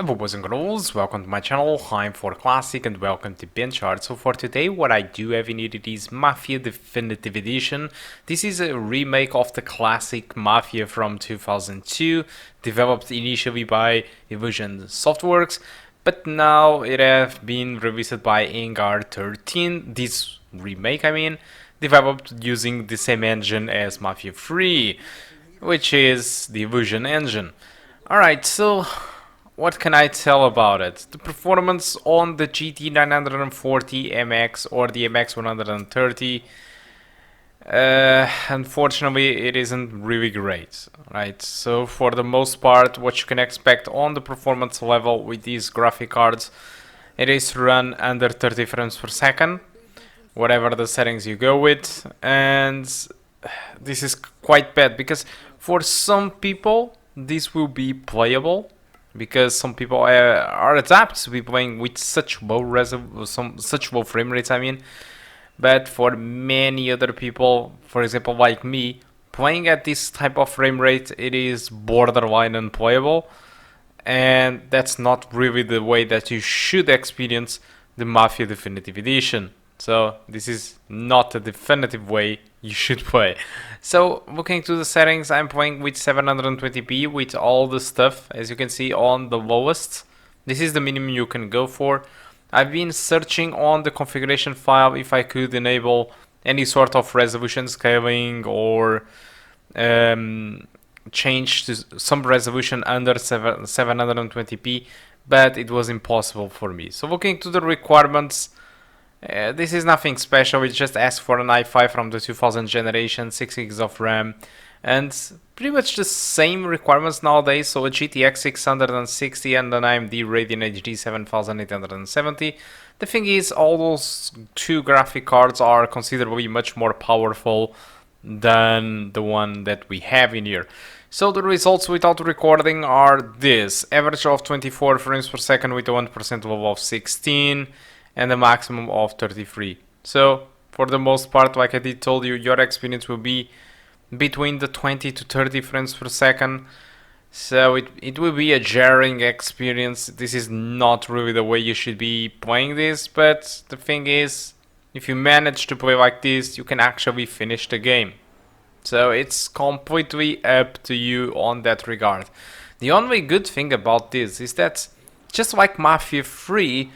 Hello boys and girls, welcome to my channel. I'm For Classic and welcome to BenchART. So for today what I do have in it is Mafia Definitive Edition. This is a remake of the classic Mafia from 2002, developed initially by Illusion Softworks, but now it has been released by MX130. This remake, developed using the same engine as Mafia 3, which is the Illusion engine. Alright, so what can I tell about it? The performance on the GT940 MX or the MX130, unfortunately it isn't really great, right? So for the most part, what you can expect on the performance level with these graphic cards, it is run under 30 frames per second, whatever the settings you go with, and this is quite bad because for some people this will be playable, because some people are adapted to be playing with such low such low frame rates. But for many other people, for example like me, playing at this type of frame rate, it is borderline unplayable, and that's not really the way that you should experience the Mafia Definitive Edition. So this is not a definitive way you should play. So looking to the settings, I'm playing with 720p with all the stuff, as you can see, on the lowest. This is the minimum you can go for. I've been searching on the configuration file if I could enable any sort of resolution scaling or change to some resolution under 720p, but it was impossible for me. So looking to the requirements, this is nothing special. It just asks for an i5 from the 2000 generation, 6 gigs of RAM, and pretty much the same requirements nowadays. So a GTX 660 and an AMD Radeon HD 7870. The thing is, all those two graphic cards are considerably much more powerful than the one that we have in here. So the results without recording are this: average of 24 frames per second with a 1% level of 16 and a maximum of 33. So for the most part, like I did told you, your experience will be between the 20 to 30 frames per second. So it will be a jarring experience. This is not really the way you should be playing this, but the thing is, if you manage to play like this, you can actually finish the game. So it's completely up to you on that regard. The only good thing about this is that, just like Mafia 3,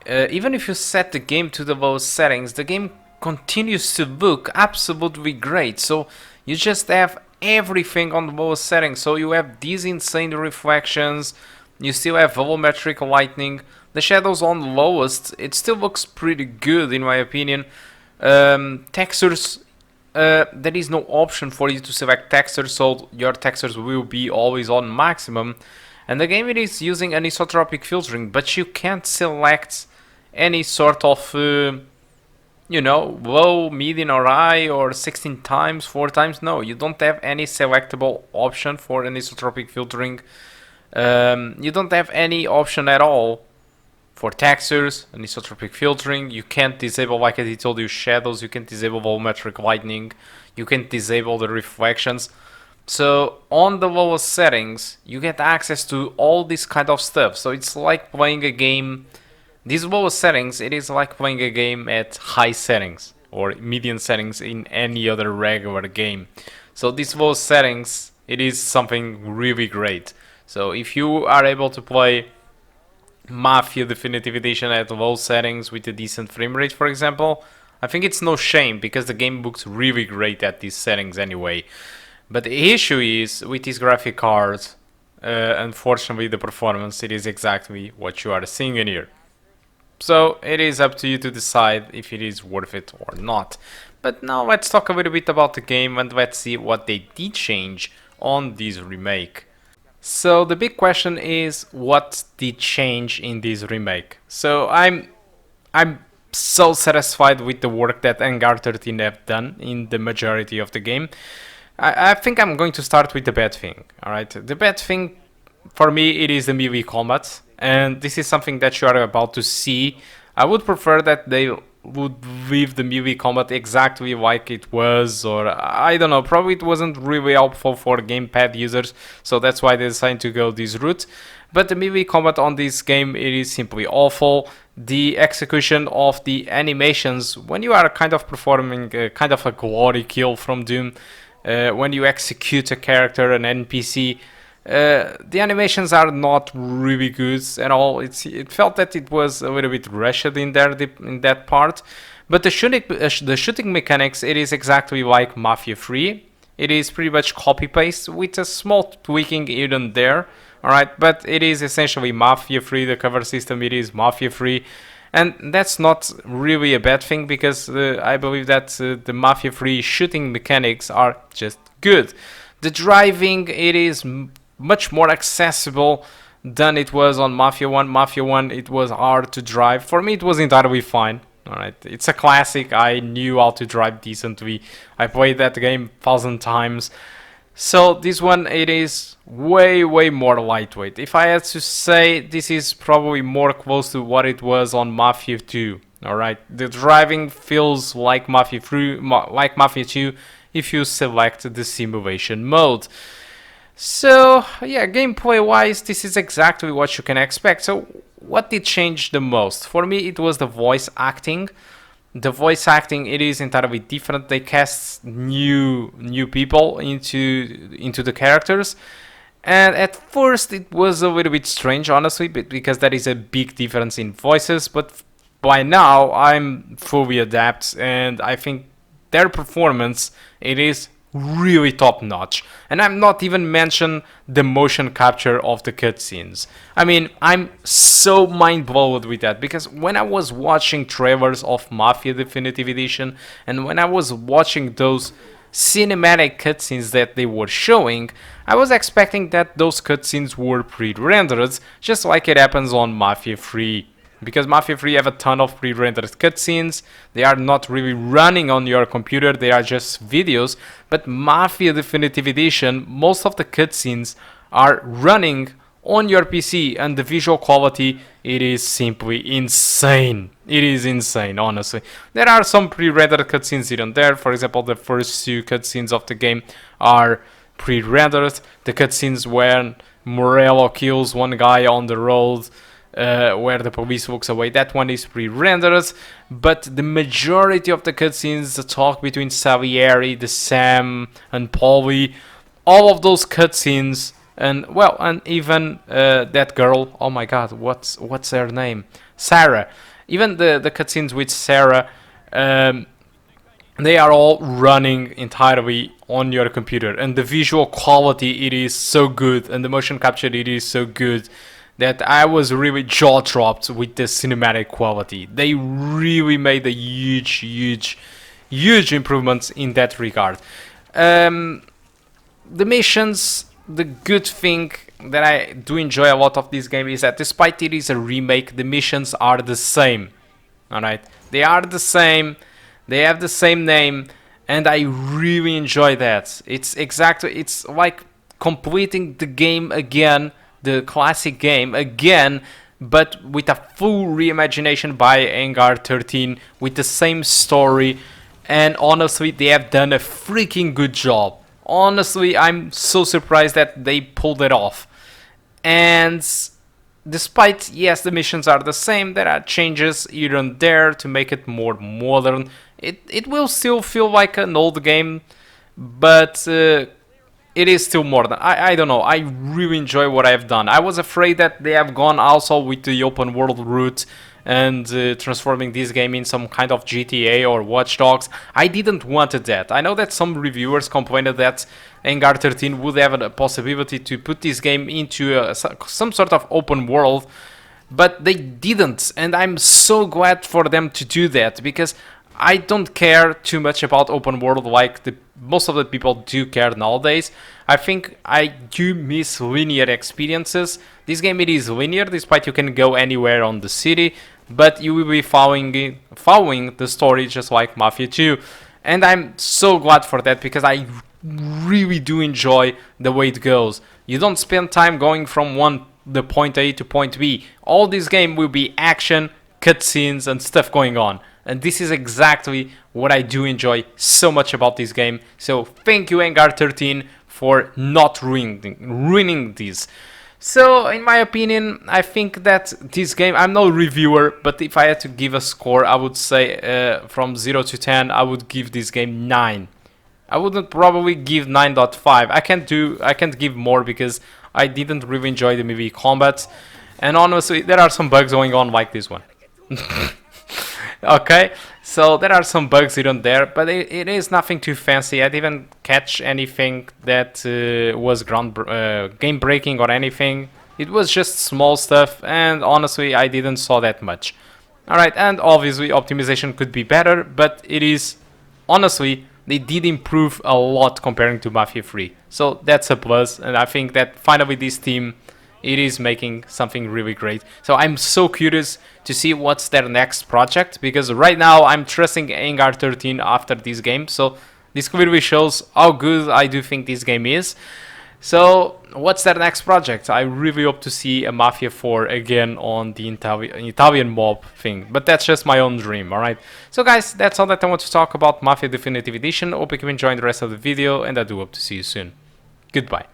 even if you set the game to the lowest settings, the game continues to look absolutely great. So you just have everything on the lowest settings. So you have these insane reflections, you still have volumetric lighting, the shadows on the lowest, it still looks pretty good in my opinion. Textures, there is no option for you to select textures, so your textures will be always on maximum. And the game, it is using anisotropic filtering, but you can't select any sort of, low, medium, or high, or 16 times, 4 times. No, you don't have any selectable option for anisotropic filtering. You don't have any option at all for textures, anisotropic filtering. You can't disable, like I told you, shadows. You can't disable volumetric lighting. You can't disable the reflections. So on the lowest settings, you get access to all this kind of stuff. So it's like playing a game. These lowest settings, it is like playing a game at high settings or medium settings in any other regular game. So these lowest settings, it is something really great. So if you are able to play Mafia Definitive Edition at low settings with a decent frame rate, for example, I think it's no shame, because the game looks really great at these settings anyway. But the issue is, with these graphic cards, unfortunately the performance, it is exactly what you are seeing in here. So it is up to you to decide if it is worth it or not. But now let's talk a little bit about the game and let's see what they did change on this remake. So the big question is, what did change in this remake? So I'm so satisfied with the work that MX130 have done in the majority of the game. I think I'm going to start with the bad thing. Alright, the bad thing for me, it is the melee combat, and this is something that you are about to see. I would prefer that they would leave the melee combat exactly like it was, or I don't know, probably it wasn't really helpful for gamepad users, so that's why they decided to go this route. But the melee combat on this game, it is simply awful. The execution of the animations, when you are kind of performing kind of a glory kill from Doom, when you execute a character, an NPC, the animations are not really good at all. It felt that it was a little bit rushed in there in that part. But the shooting mechanics, it is exactly like Mafia 3. It is pretty much copy paste with a small tweaking here and there. Alright, but it is essentially Mafia 3. The cover system, it is Mafia 3. And that's not really a bad thing, because I believe that the Mafia 3 shooting mechanics are just good. The driving, it is much more accessible than it was on Mafia 1. Mafia 1, it was hard to drive. For me, it was entirely fine. Alright, it's a classic. I knew how to drive decently. I played that game 1,000 times. So this one, it is way more lightweight. If I had to say, this is probably more close to what it was on Mafia 2. Alright, the driving feels like Mafia 2 if you select the simulation mode. So yeah, gameplay wise, this is exactly what you can expect. So what did change the most? For me, it was the voice acting. The voice acting, it is entirely different. They cast new people into the characters, and at first it was a little bit strange, honestly, because there is a big difference in voices. But by now I'm fully adapt, and I think their performance, it is really top notch. And I'm not even mention the motion capture of the cutscenes. I mean, I'm so mind blown with that, because when I was watching trailers of Mafia Definitive Edition, and when I was watching those cinematic cutscenes that they were showing, I was expecting that those cutscenes were pre-rendered, just like it happens on Mafia 3. Because Mafia 3 have a ton of pre-rendered cutscenes. They are not really running on your computer, they are just videos. But Mafia Definitive Edition, most of the cutscenes are running on your PC, and the visual quality, it is simply insane. It is insane, honestly. There are some pre-rendered cutscenes here and there. For example, the first 2 cutscenes of the game are pre-rendered. The cutscenes when Morello kills one guy on the road, where the police walks away, that one is pre-rendered. But the majority of the cutscenes, the talk between Salieri, the Sam, and Polly, all of those cutscenes, and well, and even that girl, oh my god, what's her name? Sarah. Even the cutscenes with Sarah, they are all running entirely on your computer, and the visual quality, it is so good, and the motion capture, it is so good, that I was really jaw-dropped with the cinematic quality. They really made a huge improvements in that regard. The missions, the good thing that I do enjoy a lot of this game is that despite it is a remake, the missions are the same. Alright, they are the same, they have the same name, and I really enjoy that. It's like completing the game again, the classic game again, but with a full reimagination by MBoard, with the same story. And honestly, they have done a freaking good job. Honestly, I'm so surprised that they pulled it off. And despite, yes, the missions are the same, there are changes here and there to make it more modern. It will still feel like an old game, but it is still more than... I don't know, I really enjoy what I've done. I was afraid that they have gone also with the open world route and transforming this game in some kind of GTA or Watch Dogs. I didn't want that. I know that some reviewers complained that MBoard would have a possibility to put this game into some sort of open world, but they didn't, and I'm so glad for them to do that, because I don't care too much about open world like most of the people do care nowadays. I think I do miss linear experiences. This game, it is linear, despite you can go anywhere on the city, but you will be following the story just like Mafia 2. And I'm so glad for that, because I really do enjoy the way it goes. You don't spend time going from the point A to point B. All this game will be action, cutscenes, and stuff going on. And this is exactly what I do enjoy so much about this game. So thank you MBoard for not ruining this. So in my opinion, I think that this game, I'm no reviewer, but if I had to give a score, I would say from 0 to 10, I would give this game 9. I wouldn't probably give 9.5. I can't give more because I didn't really enjoy the movie combat. And honestly, there are some bugs going on like this one. Okay, so there are some bugs here and there, but it is nothing too fancy. I didn't catch anything that was game breaking or anything. It was just small stuff, and honestly, I didn't saw that much. Alright, and obviously optimization could be better, but it is, honestly, they did improve a lot comparing to Mafia 3. So that's a plus, and I think that finally this team, it is making something really great. So I'm so curious to see what's their next project, because right now I'm trusting MBoard after this game. So this clearly shows how good I do think this game is. So what's their next project? I really hope to see a Mafia 4 again on the Italian mob thing, but that's just my own dream, alright? So guys, that's all that I want to talk about Mafia Definitive Edition. Hope you can enjoy the rest of the video, and I do hope to see you soon. Goodbye.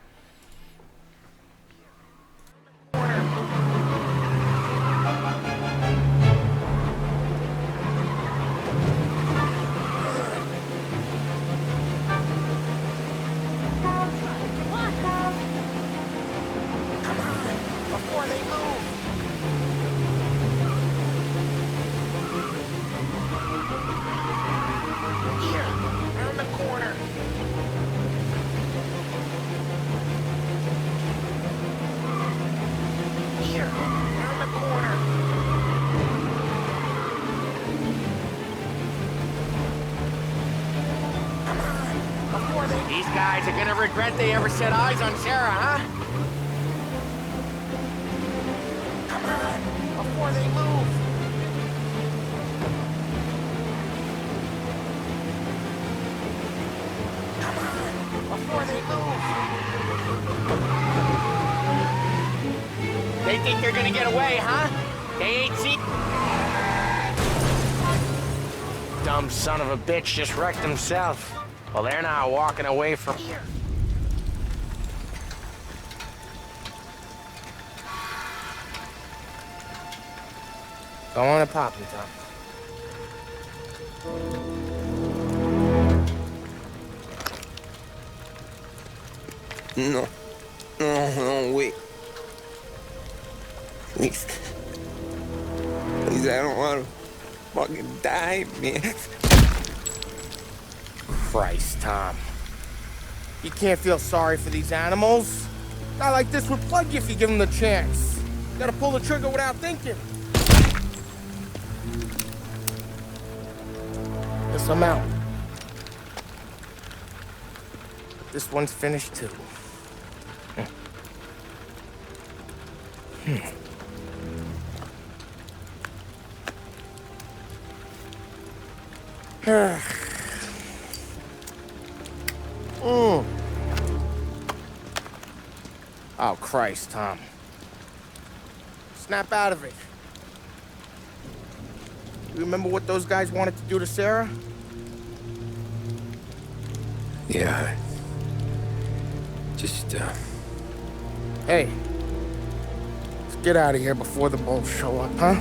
These guys are gonna regret they ever set eyes on Sarah, huh? Come on, before they move. Come on, before they move. They think they're gonna get away, huh? They ain't seen... Dumb son of a bitch just wrecked himself. Well, they're not walking away from here. Go on and pop him, Tom. No. No, wait. Please. Please, I don't want to fucking die, man. Christ, Tom. You can't feel sorry for these animals. A guy like this would plug you if you give him the chance. You gotta pull the trigger without thinking. Guess I'm out. This one's finished too. Oh, Christ, Tom. Snap out of it. You remember what those guys wanted to do to Sarah? Yeah. Just, Hey. Let's get out of here before the bulls show up, huh?